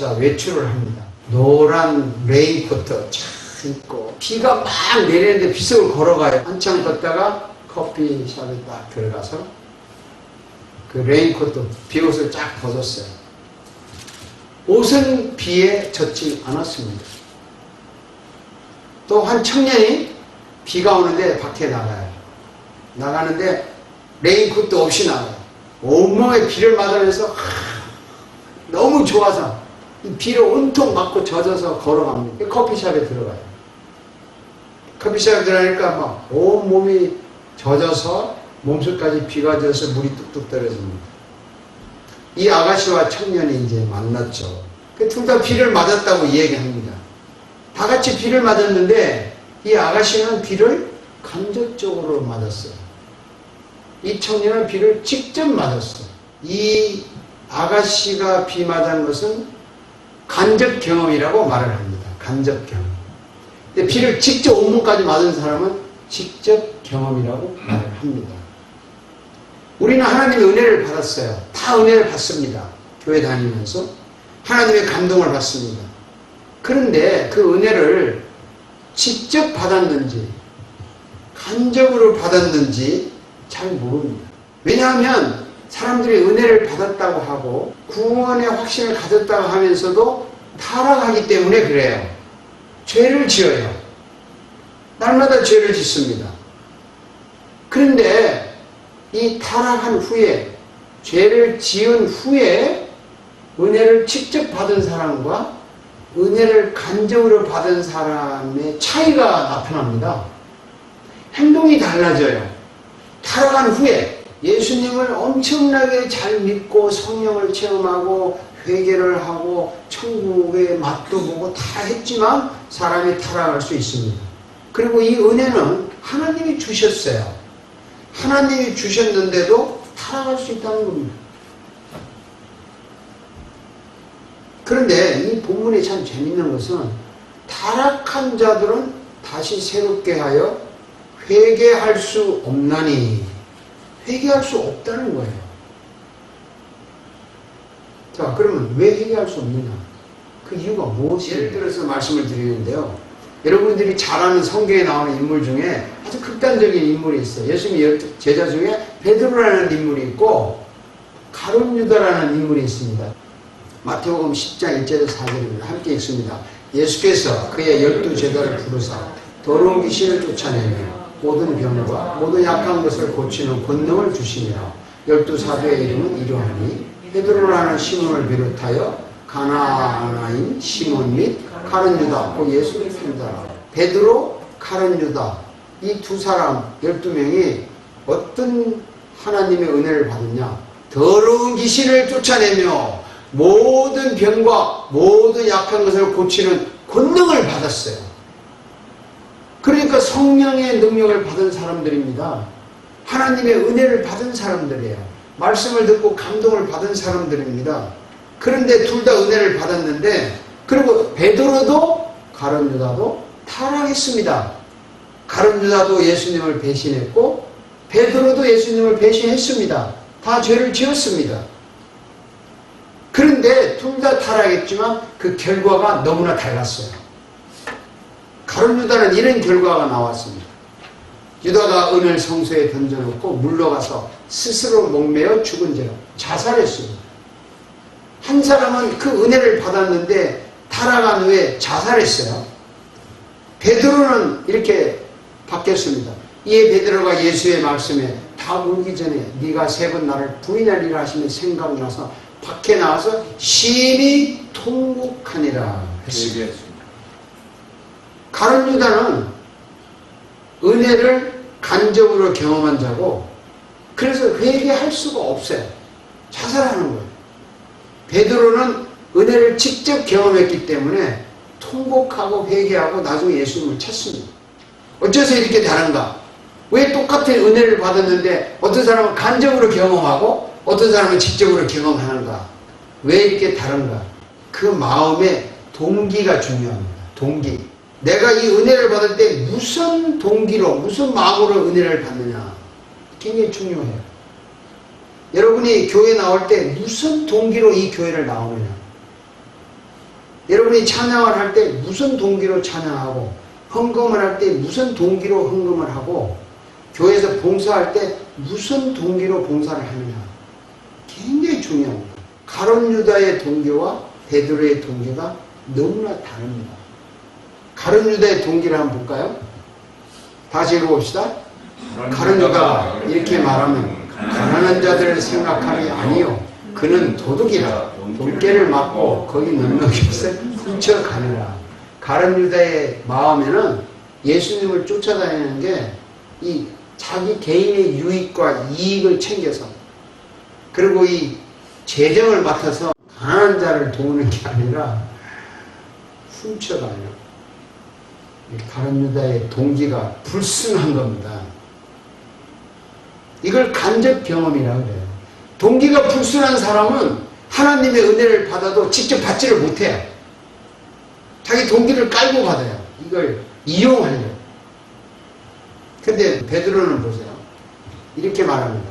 아가씨가 외출을 합니다. 노란 레인코트 쫙 입고 비가 막 내리는데 비석을 걸어가요. 한참 걷다가 커피숍에 딱 들어가서 그 레인코트 비옷을 쫙 벗었어요. 옷은 비에 젖지 않았습니다. 또 한 청년이 비가 오는데 밖에 나가요. 나가는데 레인코트 없이 나가요. 온몸에 비를 맞으면서 너무 좋아서 이 비를 온통 맞고 젖어서 걸어갑니다. 커피숍에 들어가요. 커피숍에 들어가니까 막 온몸이 젖어서 몸속까지 비가 젖어서 물이 뚝뚝 떨어집니다. 이 아가씨와 청년이 이제 만났죠. 둘 다 비를 맞았다고 이야기합니다. 다 같이 비를 맞았는데 이 아가씨는 비를 간접적으로 맞았어요. 이 청년은 비를 직접 맞았어요. 이 아가씨가 비 맞은 것은 간접 경험이라고 말을 합니다. 간접 경험. 근데 비를 직접 온몸까지 맞은 사람은 직접 경험이라고 말을 합니다. 우리는 하나님의 은혜를 받았어요. 다 은혜를 받습니다. 교회 다니면서 하나님의 감동을 받습니다. 그런데 그 은혜를 직접 받았는지 간접으로 받았는지 잘 모릅니다. 왜냐하면 사람들이 은혜를 받았다고 하고 구원의 확신을 가졌다고 하면서도 타락하기 때문에 그래요. 죄를 지어요. 날마다 죄를 짓습니다. 그런데 이 타락한 후에 죄를 지은 후에 은혜를 직접 받은 사람과 은혜를 간접으로 받은 사람의 차이가 나타납니다. 행동이 달라져요. 타락한 후에 예수님을 엄청나게 잘 믿고 성령을 체험하고 회개를 하고 천국의 맛도 보고 다 했지만 사람이 타락할 수 있습니다. 그리고 이 은혜는 하나님이 주셨어요. 하나님이 주셨는데도 타락할 수 있다는 겁니다. 그런데 이 본문이 참 재밌는 것은 타락한 자들은 다시 새롭게 하여 회개할 수 없나니 회개할 수 없다는 거예요. 자, 그러면 왜 회개할 수 없느냐? 그 이유가 무엇이에요? 예를 들어서 말씀을 드리는데요. 여러분들이 잘 아는 성경에 나오는 인물 중에 아주 극단적인 인물이 있어요. 예수님의 제자 중에 베드로라는 인물이 있고 가룟 유다라는 인물이 있습니다. 마태복음 10장 1절에서 4절입니다. 함께 읽습니다. 예수께서 그의 12제자를 부르사 더러운 귀신을 쫓아내며 모든 병과 모든 약한 것을 고치는 권능을 주시니라. 12사도의 이름은 이러하니 베드로라는 시몬을 비롯하여 가나안인 시몬 및 가룟 유다 곧 예수를 믿는다. 베드로, 가룟 유다 이 두 사람 12명이 어떤 하나님의 은혜를 받았냐? 더러운 귀신을 쫓아내며 모든 병과 모든 약한 것을 고치는 권능을 받았어요. 그러니까 성령의 능력을 받은 사람들입니다. 하나님의 은혜를 받은 사람들이에요. 말씀을 듣고 감동을 받은 사람들입니다. 그런데 둘 다 은혜를 받았는데 그리고 베드로도 가룟 유다도 타락했습니다. 가룟 유다도 예수님을 배신했고 베드로도 예수님을 배신했습니다. 다 죄를 지었습니다. 그런데 둘 다 타락했지만 그 결과가 너무나 달랐어요. 가룟 유다는 이런 결과가 나왔습니다. 유다가 은을 성소에 던져놓고 물러가서 스스로 목매어 죽은 죄로 자살했습니다. 한 사람은 그 은혜를 받았는데 타락한 후에 자살했어요. 베드로는 이렇게 바뀌었습니다. 이에 베드로가 예수의 말씀에 다 울기 전에 네가 3번 나를 부인하리라 하시면 생각나서 밖에 나와서 심히 통곡하니라 했습니다. 가룟 유다는 은혜를 간접으로 경험한 자고 그래서 회개할 수가 없어요. 자살하는 거예요. 베드로는 은혜를 직접 경험했기 때문에 통곡하고 회개하고 나중에 예수님을 찾습니다. 어째서 이렇게 다른가? 왜 똑같은 은혜를 받았는데 어떤 사람은 간접으로 경험하고 어떤 사람은 직접으로 경험하는가? 왜 이렇게 다른가? 그 마음의 동기가 중요합니다. 동기. 내가 이 은혜를 받을 때 무슨 동기로, 무슨 마음으로 은혜를 받느냐? 굉장히 중요해요. 여러분이 교회 나올 때 무슨 동기로 이 교회를 나오느냐? 여러분이 찬양을 할 때 무슨 동기로 찬양하고, 헌금을 할 때 무슨 동기로 헌금을 하고, 교회에서 봉사할 때 무슨 동기로 봉사를 하느냐, 굉장히 중요합니다. 가룟 유다의 동기와 베드로의 동기가 너무나 다릅니다. 가룟 유다의 동기를 한번 볼까요? 다시 읽어봅시다. 가룟 유다가 이렇게 말하면 가난한 자들을 생각함이 아니요 그는 도둑이라 돈깨를 맞고 거기 넣는 것을 훔쳐가느라. 가룟 유다의 마음에는 예수님을 쫓아다니는 게 이 자기 개인의 유익과 이익을 챙겨서, 그리고 이 재정을 맡아서 가난한 자를 도우는 게 아니라 훔쳐가요. 가룟 유다의 동기가 불순한 겁니다. 이걸 간접 경험이라고 그래요. 동기가 불순한 사람은 하나님의 은혜를 받아도 직접 받지를 못해요. 자기 동기를 깔고 받아요. 이걸 이용하려고. 근데 베드로는 보세요. 이렇게 말합니다.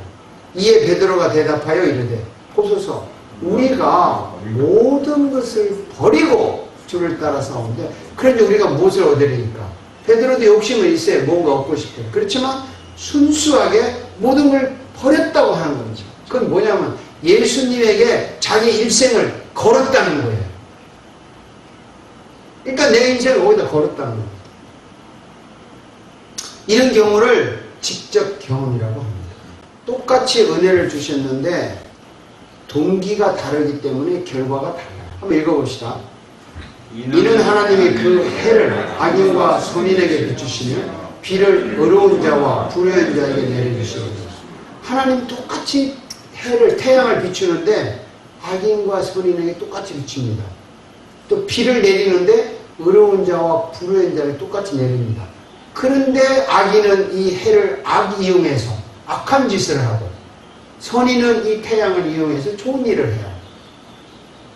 이에 베드로가 대답하여 이르되 보소서 우리가 모든 것을 버리고 주를 따라서오는데 그런데 우리가 무엇을 얻으리니까. 베드로도 욕심은 있어요. 뭔가 얻고 싶어요. 그렇지만 순수하게 모든 걸 버렸다고 하는 거죠. 그건 뭐냐면 예수님에게 자기 일생을 걸었다는 거예요. 그러니까 내 인생을 거기다 걸었다는 거예요. 이런 경우를 직접 경험이라고 합니다. 똑같이 은혜를 주셨는데 동기가 다르기 때문에 결과가 달라요. 한번 읽어봅시다. 이는 하나님이 그 해를 악인과 선인에게 비추시며 비를 의로운 자와 불의한 자에게 내려주시거든요. 하나님 똑같이 해를, 태양을 비추는데 악인과 선인에게 똑같이 비춥니다. 또 비를 내리는데 의로운 자와 불의한 자를 똑같이 내립니다. 그런데 악인은 이 해를 이용해서 악한 짓을 하고, 선인은 이 태양을 이용해서 좋은 일을 해요.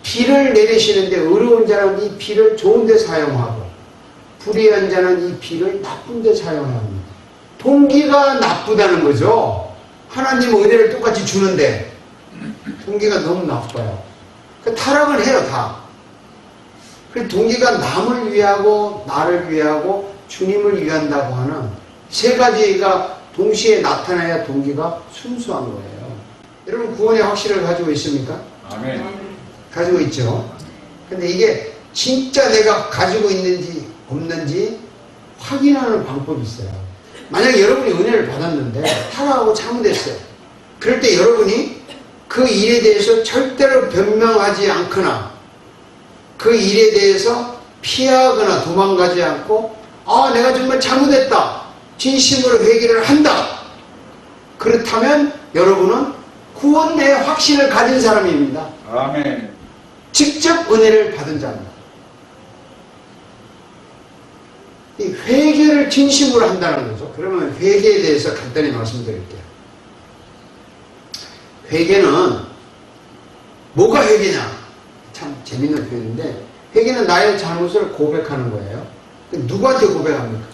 비를 내리시는데 의로운 자는 이 비를 좋은 데 사용하고, 불의한 자는 이 비를 나쁜 데 사용합니다. 동기가 나쁘다는 거죠. 하나님은 은혜를 똑같이 주는데 동기가 너무 나빠요. 타락을 해요, 다. 그 동기가 남을 위하고 나를 위하고 주님을 위한다고 하는 세 가지가 동시에 나타나야 동기가 순수한 거예요. 여러분 구원의 확신을 가지고 있습니까? 아멘. 가지고 있죠. 근데 이게 진짜 내가 가지고 있는지 없는지 확인하는 방법이 있어요. 만약에 여러분이 은혜를 받았는데 타락하고 잘못했어요. 그럴 때 여러분이 그 일에 대해서 절대로 변명하지 않거나 그 일에 대해서 피하거나 도망가지 않고 내가 정말 잘못했다. 진심으로 회개를 한다. 그렇다면 여러분은 구원의 확신을 가진 사람입니다. 아멘. 직접 은혜를 받은 자입니다. 이 회개를 진심으로 한다는 거죠. 그러면 회개에 대해서 간단히 말씀드릴게요. 회개는 뭐가 회개냐? 참 재밌는 표현인데 회개는 나의 잘못을 고백하는 거예요. 누구한테 고백합니까?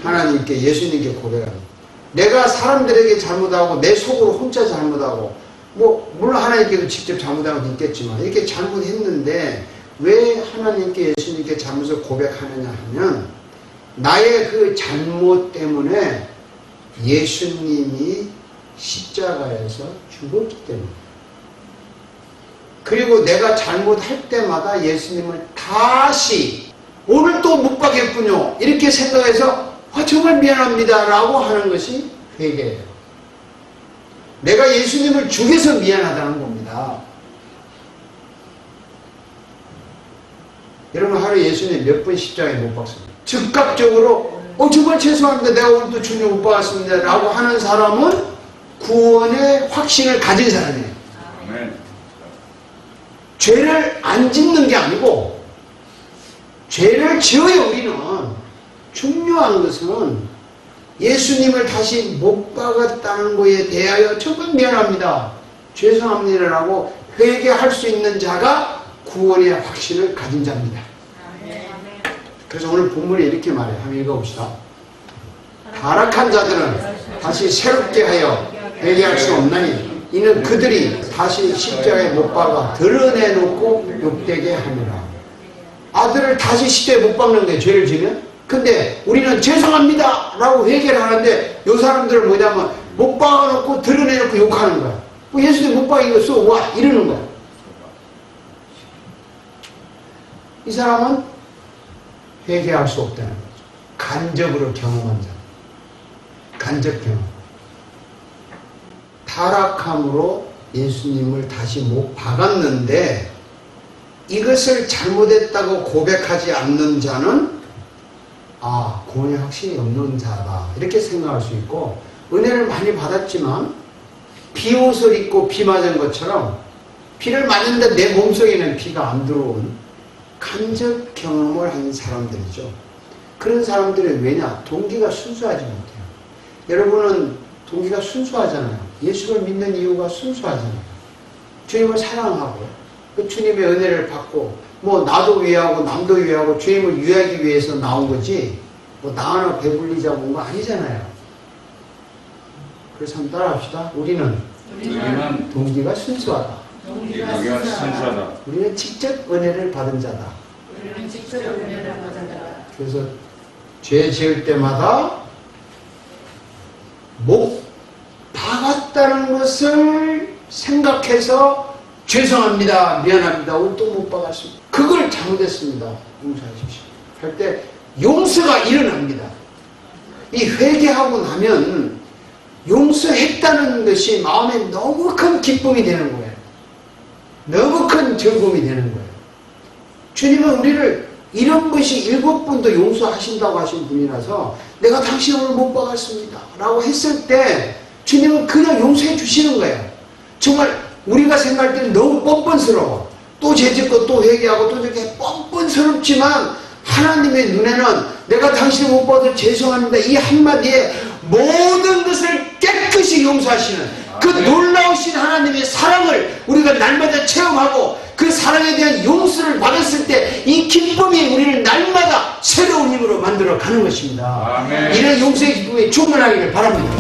하나님께, 예수님께 고백합니다. 내가 사람들에게 잘못하고 내 속으로 혼자 잘못하고 물론 하나님께도 직접 잘못한 것도 있겠지만 이렇게 잘못했는데 왜 하나님께, 예수님께 잘못을 고백하느냐 하면 나의 그 잘못 때문에 예수님이 십자가에서 죽었기 때문에, 그리고 내가 잘못할 때마다 예수님을 다시 오늘 또 못 박였군요 이렇게 생각해서 정말 미안합니다 라고 하는 것이 회개예요. 내가 예수님을 죽여서 미안하다는 겁니다. 여러분 하루에 예수님 몇 번 십자가에 못 박습니다. 즉각적으로 정말 죄송합니다. 내가 오늘도 주님 못 박았습니다 라고 하는 사람은 구원의 확신을 가진 사람이에요. 아멘. 죄를 안 짓는 게 아니고 죄를 지어요. 우리는 중요한 것은 예수님을 다시 못 박았다는 것에 대하여 정말 미안합니다, 죄송합니다라고 회개할 수 있는 자가 구원의 확신을 가진 자입니다. 그래서 오늘 본문에 이렇게 말해요. 한번 읽어봅시다. 타락한 자들은 다시 새롭게 하여 회개할 수 없나니 이는 그들이 다시 십자가에 못 박아 드러내놓고 욕되게 하느라. 아들을 다시 시대에 못 박는 거예요. 죄를 지면. 근데 우리는 죄송합니다 라고 회개를 하는데 요 사람들은 뭐냐면 못 박아놓고 드러내놓고 욕하는 거야. 뭐 예수님 못 박인 거 써 와 이러는 거야. 이 사람은 회개할 수 없다는 거죠. 간접으로 경험한 자. 간접 경험. 타락함으로 예수님을 다시 못 박았는데 이것을 잘못했다고 고백하지 않는 자는 아, 구원이 확신이 없는 자다 이렇게 생각할 수 있고, 은혜를 많이 받았지만 비옷을 입고 비 맞은 것처럼 비를 맞는데 내 몸속에는 비가 안 들어온 간접 경험을 한 사람들이죠. 그런 사람들은 왜냐? 동기가 순수하지 못해요. 여러분은 동기가 순수하잖아요. 예수를 믿는 이유가 순수하잖아요. 주님을 사랑하고 그 주님의 은혜를 받고 뭐 나도 위하고 남도 위하고 주님을 위하기 위해서 나온 거지 뭐 나 하나 배불리자고 온 거 아니잖아요. 그래서 한번 따라합시다. 우리는 동기가 순수하다. 우리는 직접 은혜를 받은 자다. 그래서 죄 지을 때마다 못 박았다는 것을 생각해서 죄송합니다, 미안합니다, 오늘 또 못 박았습니다. 그걸 잘못했습니다. 용서하십시오. 할 때 용서가 일어납니다. 이 회개하고 나면 용서했다는 것이 마음에 너무 큰 기쁨이 되는 거예요. 너무 큰 즐거움이 되는 거예요. 주님은 우리를 이런 것이 7번도 용서하신다고 하신 분이라서 내가 당신을 못 박았습니다 라고 했을 때 주님은 그냥 용서해 주시는 거예요. 정말 우리가 생각할 때는 너무 뻔뻔스러워. 또 죄짓고 또 회개하고 또 저렇게 뻔뻔스럽지만 하나님의 눈에는 내가 당신을 못 받아서 죄송합니다 이 한마디에 모든 것을 깨끗이 용서하시는 그 놀라우신 하나님의 사랑을 우리가 날마다 체험하고 그 사랑에 대한 용서를 받았을 때 이 기쁨이 우리를 날마다 새로운 힘으로 만들어 가는 것입니다. 아멘. 이런 용서의 기쁨이 충만하기를 바랍니다.